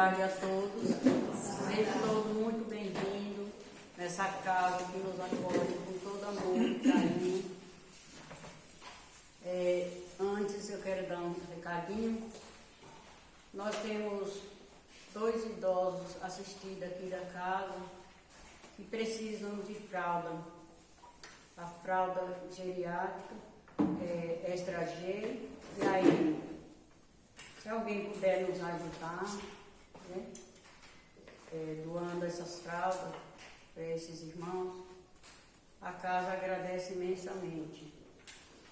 tarde a todos. Sejam todos muito bem-vindos nessa casa que nos acolhe com todo amor e carinho. Antes eu quero dar um recadinho. Nós temos 2 idosos assistidos aqui da casa que precisam de fralda. A fralda geriátrica, extra G, e aí, se alguém puder nos ajudar, né, doando essas fraldas para esses irmãos, a casa agradece imensamente.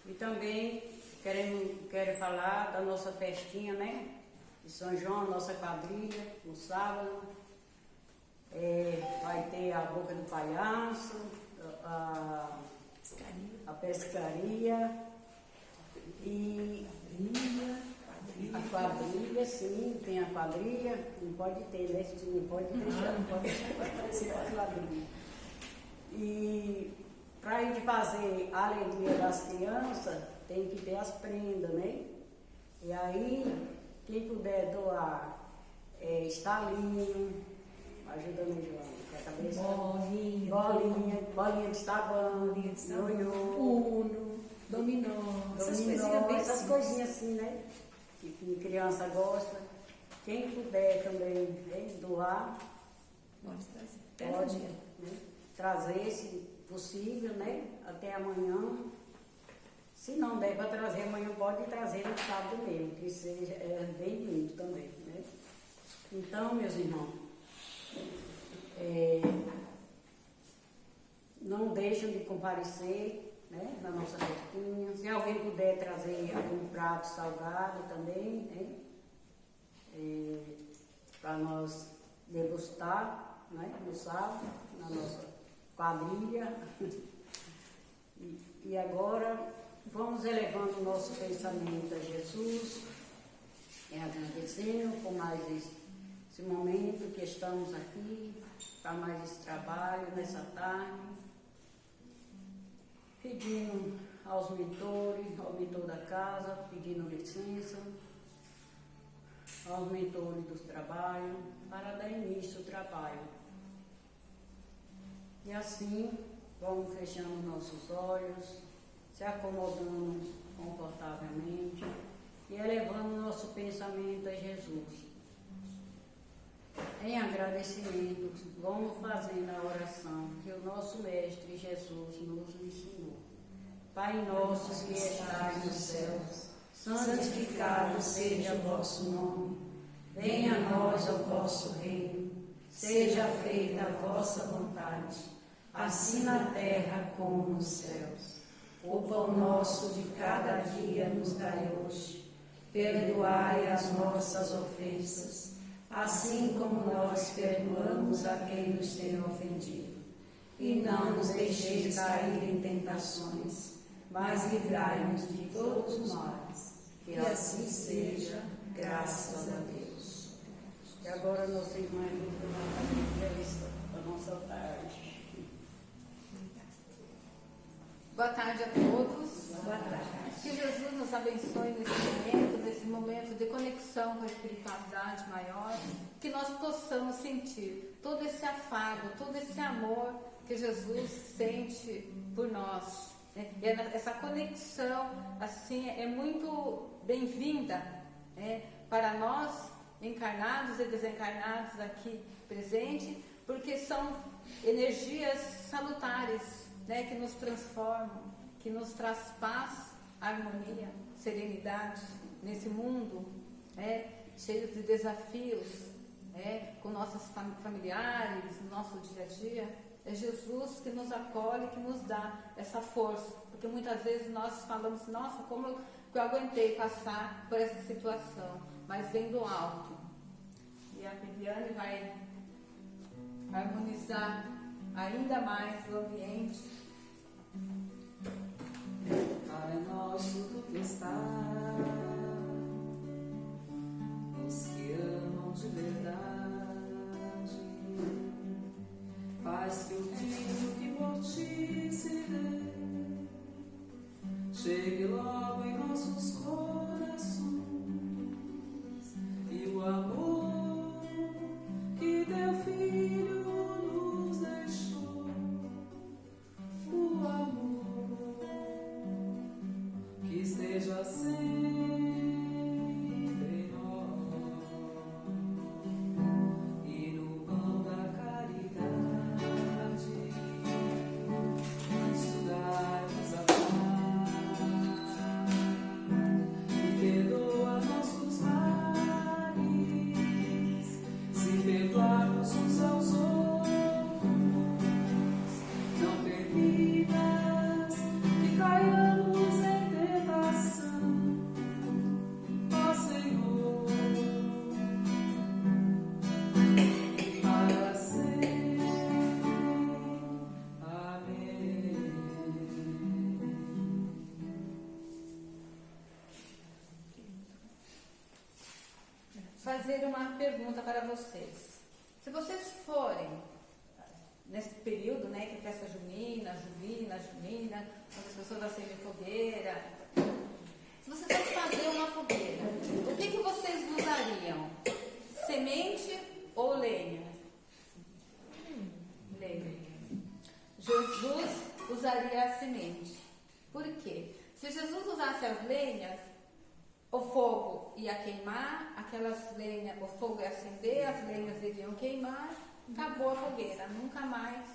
E também quero falar da nossa festinha, né, de São João, nossa quadrilha, no sábado. Vai ter a boca do palhaço, a pescaria e a quadrilha, sim, tem a quadrilha, não pode ter, né? Não pode deixar aparecer a quadrilha. E para a gente fazer a alegria das crianças, tem que ter as prendas, né? E aí, quem puder doar estalinho, ajuda no João, que a cabeça. Bolinha de sabão, Uno, dominó, essas coisinhas assim, né? Que criança gosta. Quem puder também, né, doar, pode trazer, se possível, né? Até amanhã. Se não der para trazer amanhã, pode trazer no sábado mesmo, que seja bem-vindo também, né? Então, meus irmãos, não deixem de comparecer, né, na nossa festinha. Se alguém puder trazer algum prato salgado também, né, para nós degustar, né, no sábado, na nossa quadrilha. E agora vamos elevando o nosso pensamento a Jesus, agradecendo por mais esse momento que estamos aqui, para mais esse trabalho nessa tarde, pedindo aos mentores, ao mentor da casa, pedindo licença, aos mentores dos trabalhos, para dar início ao trabalho. E assim, vamos fechando nossos olhos, se acomodando confortavelmente e elevando nosso pensamento a Jesus. Em agradecimento, vamos fazendo a oração que o nosso Mestre Jesus nos ensinou. Pai nosso que estais nos céus, santificado seja o vosso nome. Venha a nós o vosso reino. Seja feita a vossa vontade, assim na terra como nos céus. O pão nosso de cada dia nos dai hoje. Perdoai as nossas ofensas, assim como nós perdoamos a quem nos tem ofendido. E não nos deixeis cair em tentações, mas livrai-nos de todos os males. Que assim seja, graças a Deus. E agora, nossa irmã, a nossa tarde. Boa tarde a todos. Boa tarde. Que Jesus nos abençoe nesse momento de conexão com a espiritualidade maior, que nós possamos sentir todo esse afago, todo esse amor que Jesus sente por nós. E essa conexão assim é muito bem-vinda, para nós, encarnados e desencarnados aqui presentes, porque são energias salutares, que nos transformam, que nos traz paz, harmonia, serenidade nesse mundo cheio de desafios, com nossos familiares, no nosso dia a dia. É Jesus que nos acolhe, que nos dá essa força, porque muitas vezes nós falamos, nossa, como eu aguentei passar por essa situação, mas vem do alto. E a Viviane vai harmonizar ainda mais o ambiente. Pai nosso que está, os que amam de verdade, faz que o reino que por ti se dê chegue logo em nossos corações, e o amor fazer uma pergunta para vocês. Se vocês forem, nesse período, né, que é festa junina, quando as pessoas acendem fogueira, se vocês fossem fazer uma fogueira, o que vocês usariam? Semente ou lenha? Lenha. Jesus usaria a semente. Por quê? Se Jesus usasse as lenhas, o fogo ia queimar, aquelas lenhas, o fogo ia acender, as lenhas iriam queimar, acabou a fogueira, nunca mais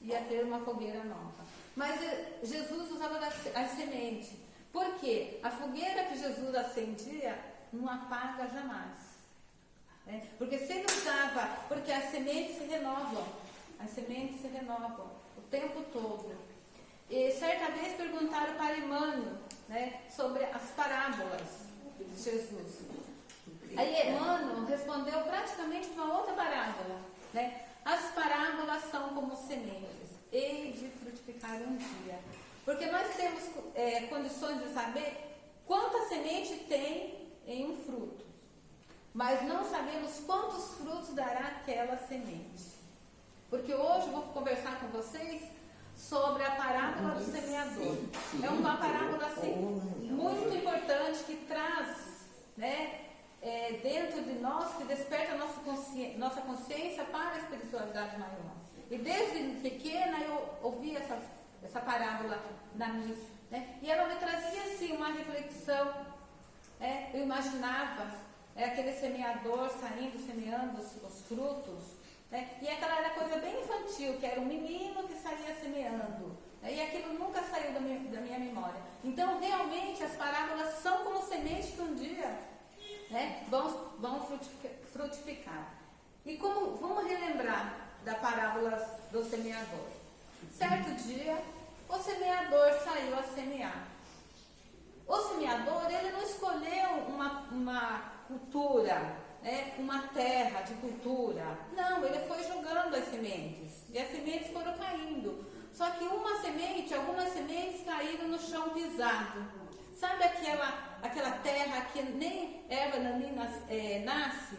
ia ter uma fogueira nova. Mas Jesus usava a semente. Por quê? A fogueira que Jesus acendia não apaga jamais. Né? Porque se ele usava, porque as sementes se renovam o tempo todo. E certa vez perguntaram para Emmanuel, né, sobre as parábolas de Jesus. Aí Emmanuel respondeu praticamente uma outra parábola, né? As parábolas são como sementes, hei de frutificar um dia. Porque nós temos condições de saber quanta semente tem em um fruto, mas não sabemos quantos frutos dará aquela semente. Porque hoje eu vou conversar com vocês sobre a parábola do semeador. É uma parábola assim, muito importante que traz, né, dentro de nós, que desperta a nossa consciência para a espiritualidade maior. E desde pequena eu ouvi essa parábola na missa, né? E ela me trazia assim uma reflexão. Eu imaginava aquele semeador saindo, semeando os frutos. E aquela era coisa bem infantil, que era um menino que saía semeando. E aquilo nunca saiu da minha memória. Então, realmente, as parábolas são como sementes que um dia, né, vão frutificar. E como vamos relembrar da parábola do semeador? Certo dia, o semeador saiu a semear. O semeador, ele não escolheu uma cultura, uma terra de cultura. Não, ele foi jogando as sementes. E as sementes foram caindo. Só que algumas sementes caíram no chão pisado. Sabe aquela terra que nem erva nasce?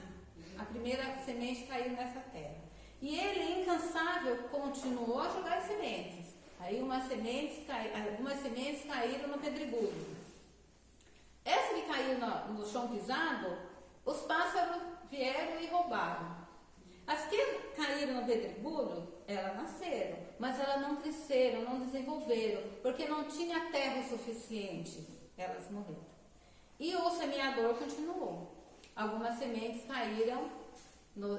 A primeira semente caiu nessa terra. E ele, incansável, continuou a jogar as sementes. Aí algumas sementes caíram no pedregulho. Essa que caiu no chão pisado, os pássaros vieram e roubaram. As que caíram no pedregulho, elas nasceram, mas elas não cresceram, não desenvolveram, porque não tinha terra o suficiente. Elas morreram. E o semeador continuou. Algumas sementes caíram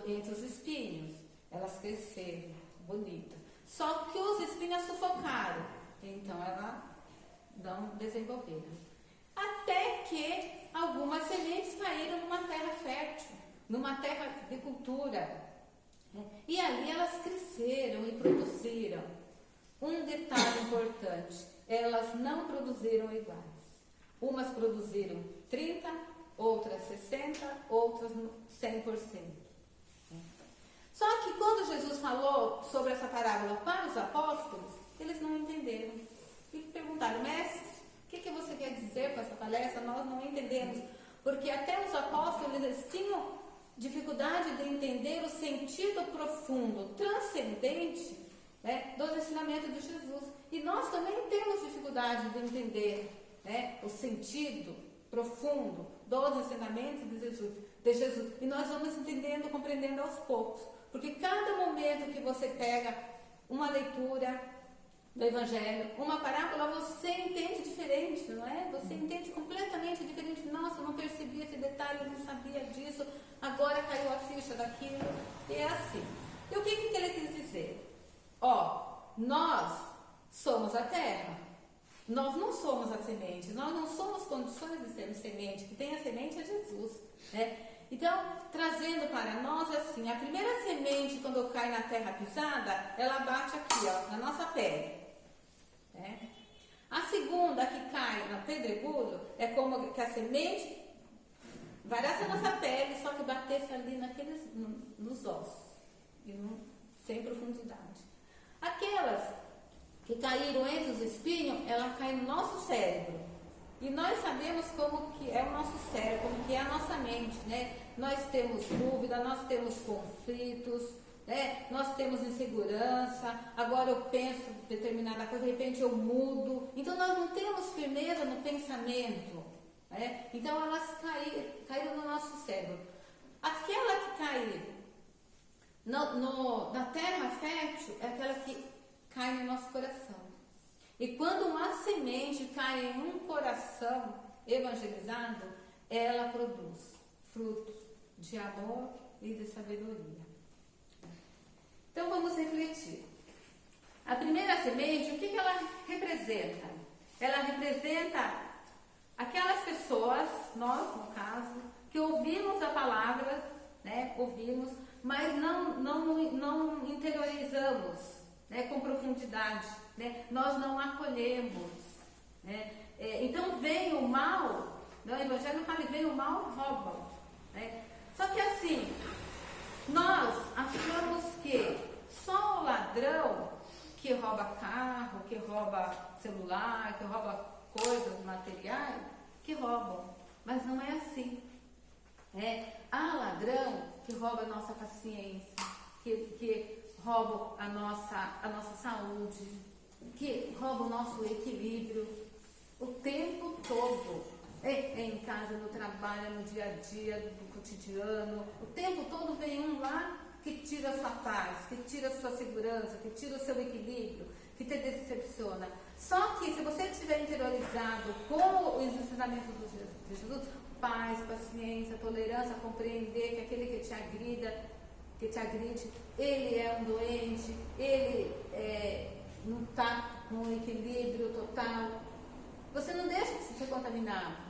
entre os espinhos. Elas cresceram, bonita. Só que os espinhos sufocaram. Então elas não desenvolveram. Até que algumas sementes caíram numa terra fértil, numa terra de cultura. E ali elas cresceram e produziram. Um detalhe importante, elas não produziram iguais. Umas produziram 30%, outras 60%, outras 100%. Só que quando Jesus falou sobre essa parábola para os apóstolos, eles não entenderam. E perguntaram: mestre, o que você quer dizer com essa palestra? Nós não entendemos. Porque até os apóstolos, eles tinham dificuldade de entender o sentido profundo, transcendente, né, dos ensinamentos de Jesus. E nós também temos dificuldade de entender, né, o sentido profundo dos ensinamentos de Jesus. E nós vamos entendendo, compreendendo aos poucos. Porque cada momento que você pega uma leitura do Evangelho, uma parábola, você entende diferente, não é? Você entende completamente diferente. Nossa, eu não percebi esse detalhe, eu não sabia disso, agora caiu a ficha daquilo. E é assim. E o que ele quis dizer? Nós somos a terra. Nós não somos a semente. Nós não somos condições de sermos semente. Que tem a semente é Jesus, né? Então, trazendo para nós assim, a primeira semente, quando cai na terra pisada, ela bate aqui, na nossa pele. A segunda, que cai no pedregulho, é como que a semente vai nessa nossa pele, só que batesse ali nos ossos, e sem profundidade. Aquelas que caíram entre os espinhos, ela cai no nosso cérebro. E nós sabemos como que é o nosso cérebro, como que é a nossa mente. diariamente, né? Nós temos dúvida, nós temos conflitos, né? Nós temos insegurança. Agora eu penso determinada coisa, de repente eu mudo. Então nós não temos firmeza no pensamento, né? Então elas caíram no nosso cérebro. Aquela que cair na terra fértil é aquela que cai no nosso coração. E quando uma semente cai em um coração evangelizado, ela produz frutos de amor e de sabedoria. Então vamos refletir. A primeira semente, o que ela representa? Ela representa aquelas pessoas, nós no caso, que ouvimos a palavra, né? Ouvimos, mas não interiorizamos, né? Com profundidade, né? Nós não acolhemos, né? Então vem o mal, né? O Evangelho fala que vem o mal, rouba, né? Só que assim, nós achamos que só o ladrão que rouba carro, que rouba celular, que rouba coisas materiais, que roubam. Mas não é assim. Há ladrão que rouba a nossa paciência, que rouba a nossa saúde, que rouba o nosso equilíbrio o tempo todo. Em casa, no trabalho, no dia a dia, no cotidiano. O tempo todo vem um lá que tira a sua paz, que tira a sua segurança, que tira o seu equilíbrio, que te decepciona. Só que se você estiver interiorizado com o ensinamento de Jesus, paz, paciência, tolerância, compreender que aquele que te agride, ele é um doente, ele não está com um equilíbrio total. Você não deixa de se contaminar,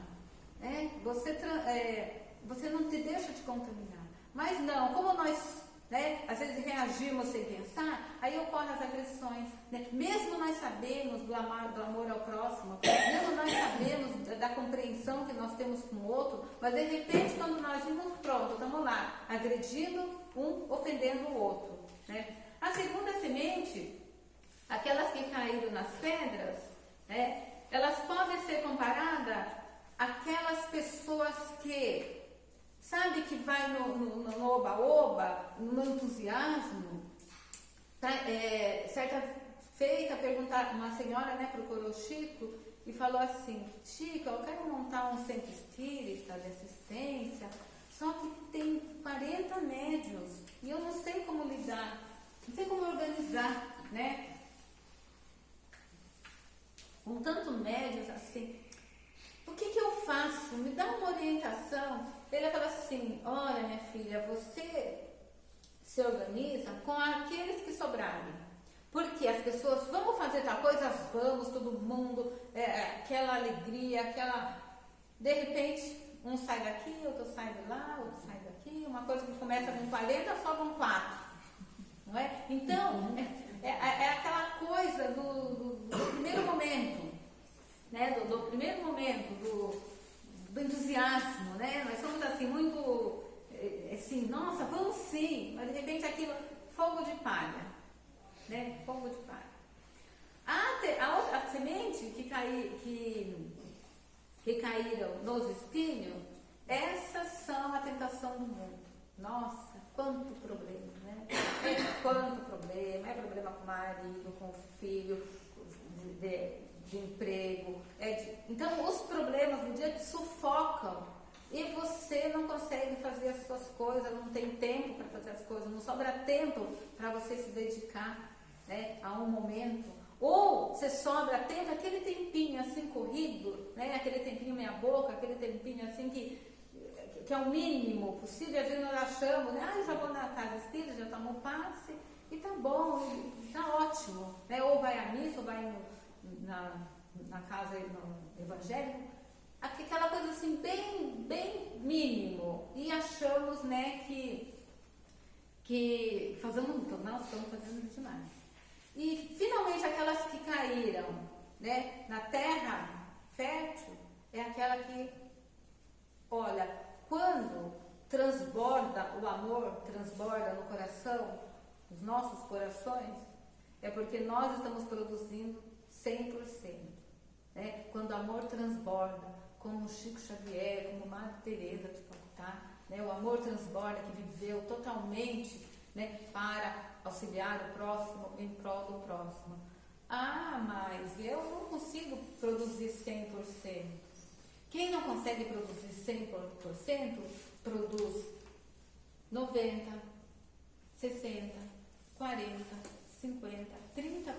né? Você não te deixa de contaminar. Mas não, como nós, né, às vezes reagimos sem pensar, aí ocorrem as agressões, né? Mesmo nós sabemos do amor ao próximo, mesmo nós sabemos da compreensão que nós temos com o outro, mas de repente quando nós vimos pronto, estamos lá, agredindo um, ofendendo o outro, né? A segunda semente, aquelas que caíram nas pedras, né, elas podem ser comparadas àquelas pessoas que, sabe, que vai no oba-oba, no entusiasmo. Certa feita, perguntar, uma senhora, né, procurou Chico e falou assim: Chico, eu quero montar um centro espírita de assistência, só que tem 40 médios e eu não sei como lidar, não sei como organizar, né? Com tanto médios assim, o que eu faço? Me dá uma orientação. Ele fala assim: olha, minha filha, você se organiza com aqueles que sobrarem. Porque as pessoas, vamos fazer tal coisa, vamos, todo mundo, aquela alegria, de repente, um sai daqui, outro sai de lá, outro sai daqui, uma coisa que começa com 40, sobram 4. Não é? Então, é aquela coisa do primeiro momento, né? Do primeiro momento, do entusiasmo, né? Nós somos assim, muito, assim, nossa, vamos sim, mas de repente aquilo, fogo de palha, né? Fogo de palha. A semente que caíram nos espinhos, essas são a tentação do mundo. Nossa, quanto problema, né? Quanto problema, é problema com o marido, com o filho, de emprego. Então, os problemas do dia te sufocam e você não consegue fazer as suas coisas, não tem tempo para fazer as coisas, não sobra tempo para você se dedicar, né, a um momento. Ou você sobra tempo, aquele tempinho assim corrido, né, aquele tempinho meia boca, aquele tempinho assim que é o mínimo possível. Às vezes nós achamos, né, eu já vou na casa espírita, já tomo um passe e tá bom, tá ótimo, né? Ou vai à missa, ou vai na casa no evangélico, aquela coisa assim bem mínimo, e achamos, né, que nós estamos fazendo demais. E finalmente aquelas que caíram, né, na terra fértil, é aquela que, olha, quando transborda o amor, transborda no coração, nos nossos corações, é porque nós estamos produzindo 100%. Né? Quando o amor transborda, como Chico Xavier, como Madre Teresa de Calcutá, né? O amor transborda, que viveu totalmente, né, para auxiliar o próximo em prol do próximo. Ah, mas eu não consigo produzir 100%. Quem não consegue produzir 100%, produz 90%, 60%, 40%, 50%, 30%,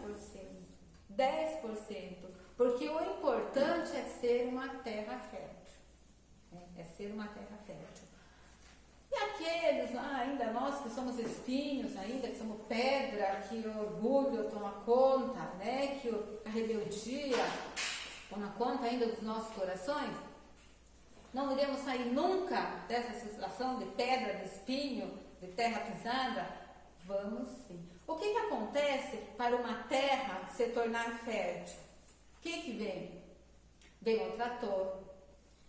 10%. Porque o importante é ser uma terra fértil. É ser uma terra fértil. E aqueles lá, ainda nós que somos espinhos, ainda que somos pedra, que o orgulho toma conta, né? Que a rebeldia toma conta ainda dos nossos corações, não iremos sair nunca dessa situação de pedra, de espinho, de terra pisada? Vamos sim. O que acontece para uma terra se tornar fértil? O que vem? Vem o trator,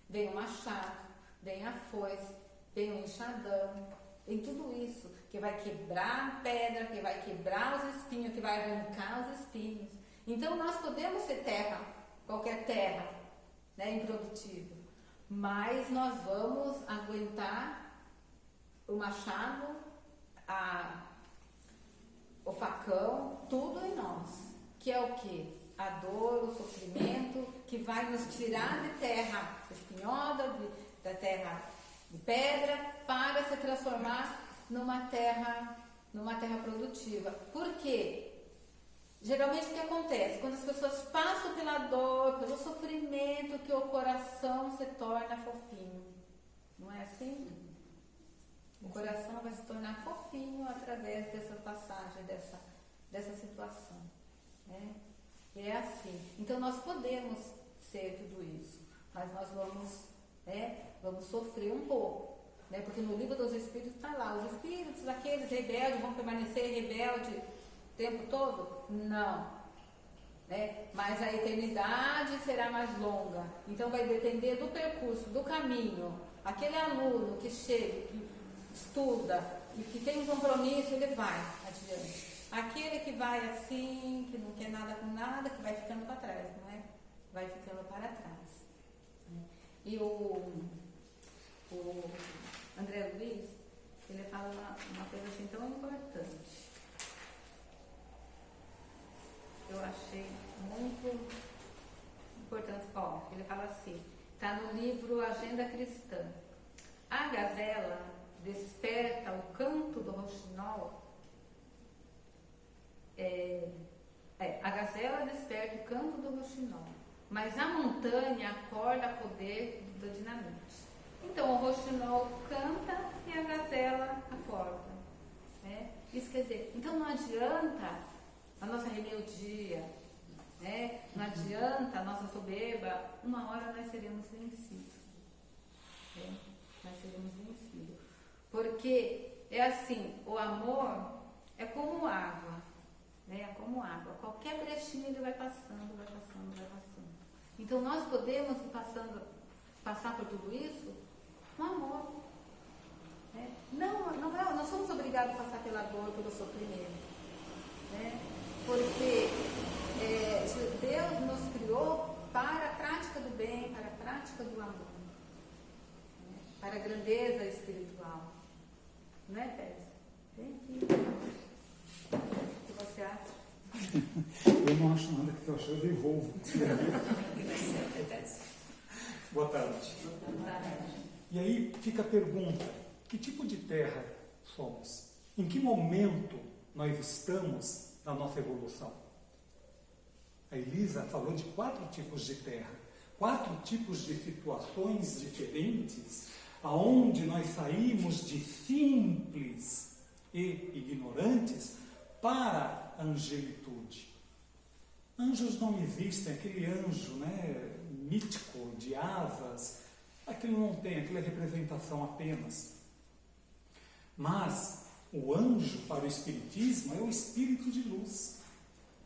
vem o machado, vem a foice, vem o enxadão, vem tudo isso, que vai quebrar a pedra, que vai quebrar os espinhos, que vai arrancar os espinhos. Então nós podemos ser terra, qualquer terra, né, improdutível, mas nós vamos aguentar o machado, o facão, tudo em nós, que é o quê? A dor, o sofrimento, que vai nos tirar de terra espinhosa, da terra de pedra, para se transformar numa terra produtiva. Por quê? Geralmente o que acontece? Quando as pessoas passam pela dor, pelo sofrimento, que o coração se torna fofinho. Não é assim? O coração vai se tornar fofinho através dessa passagem, dessa situação. Né? E é assim. Então nós podemos ser tudo isso, mas nós vamos sofrer um pouco. Né? Porque no livro dos Espíritos está lá, os espíritos, aqueles rebeldes, vão permanecer rebeldes o tempo todo? Não. Né? Mas a eternidade será mais longa. Então vai depender do percurso, do caminho. Aquele aluno que chega, que estuda e que tem um compromisso, ele vai adiante. Aquele que vai assim, que não quer nada com nada, que vai ficando para trás, não é? Vai ficando para trás. E o André Luiz, ele fala uma coisa assim tão importante. Eu achei muito importante. Ele fala assim, está no livro Agenda Cristã. A gazela desperta o canto do roxinol. A gazela desperta o canto do roxinol, mas a montanha acorda o poder do dinamite. Então o roxinol canta e a gazela acorda. Né? Isso quer dizer, então não adianta a nossa rebeldia, né? Não adianta a nossa soberba, uma hora nós seremos vencidos. Né? Nós seremos vencidos. Porque é assim, o amor é como água. Né? É como água. Qualquer brechinha ele vai passando, vai passando, vai passando. Então nós podemos passar por tudo isso com amor. Né? Não somos obrigados a passar pela dor, pelo sofrimento. Né? Porque Deus nos criou para a prática do bem, para a prática do amor. Né? Para a grandeza espiritual. Não é, Pérez? Vem aqui. O que você acha? Eu não acho nada que eu acho, eu devolvo. Boa tarde. E aí fica a pergunta, que tipo de terra somos? Em que momento nós estamos na nossa evolução? A Elisa falou de 4 tipos de terra, 4 tipos de situações diferentes, aonde nós saímos de simples e ignorantes para a angelitude. Anjos não existem, aquele anjo, né, mítico, de asas, aquilo não tem, aquilo é representação apenas. Mas o anjo para o Espiritismo é o espírito de luz.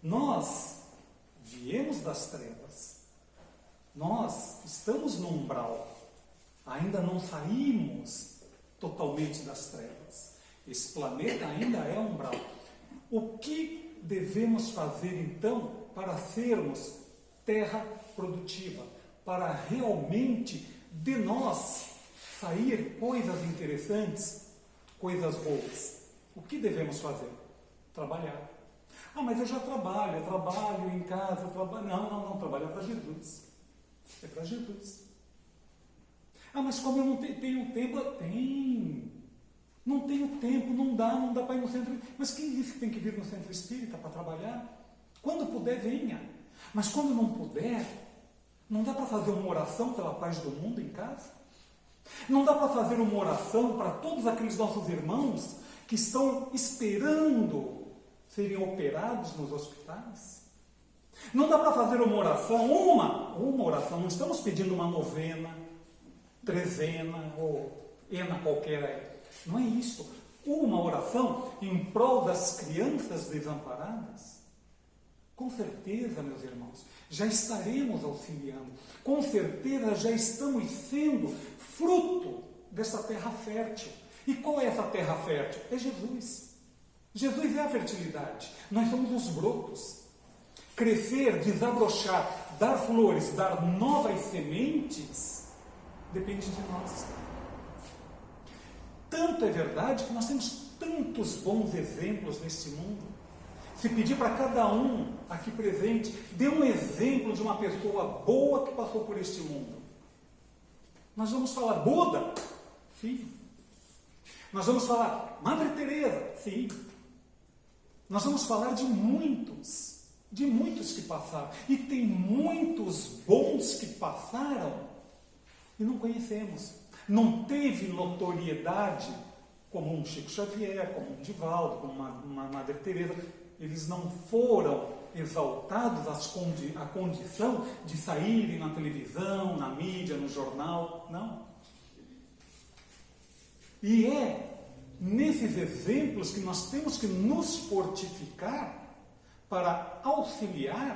Nós viemos das trevas, nós estamos no umbral, ainda não saímos totalmente das trevas. Esse planeta ainda é umbral. O que devemos fazer então para sermos terra produtiva? Para realmente de nós sair coisas interessantes, coisas boas. O que devemos fazer? Trabalhar. Ah, mas eu já trabalho em casa, trabalho. Não, trabalhar para Jesus. É para Jesus. Ah, mas como eu não tenho tempo? Não tenho tempo, não dá para ir no centro. Mas quem disse que tem que vir no centro espírita para trabalhar? Quando puder, venha. Mas quando não puder, não dá para fazer uma oração pela paz do mundo em casa? Não dá para fazer uma oração para todos aqueles nossos irmãos que estão esperando serem operados nos hospitais? Não dá para fazer uma oração, uma oração, não estamos pedindo uma novena, trezena ou ena qualquer aí. Não é isso. Uma oração em prol das crianças desamparadas. Com certeza, meus irmãos, já estaremos auxiliando. Com certeza já estamos sendo fruto dessa terra fértil. E qual é essa terra fértil? É Jesus. Jesus é a fertilidade. Nós somos os brotos. Crescer, desabrochar, dar flores, dar novas sementes, depende de nós. Tanto é verdade que nós temos tantos bons exemplos neste mundo. Se pedir para cada um aqui presente, dê um exemplo de uma pessoa boa que passou por este mundo. Nós vamos falar Buda? Sim. Nós vamos falar Madre Teresa? Sim. Nós vamos falar de muitos que passaram. E tem muitos bons que passaram e não conhecemos. Não teve notoriedade como um Chico Xavier, como um Divaldo, como uma Madre Teresa. Eles não foram exaltados à condição de saírem na televisão, na mídia, no jornal. Não. E é nesses exemplos que nós temos que nos fortificar para auxiliar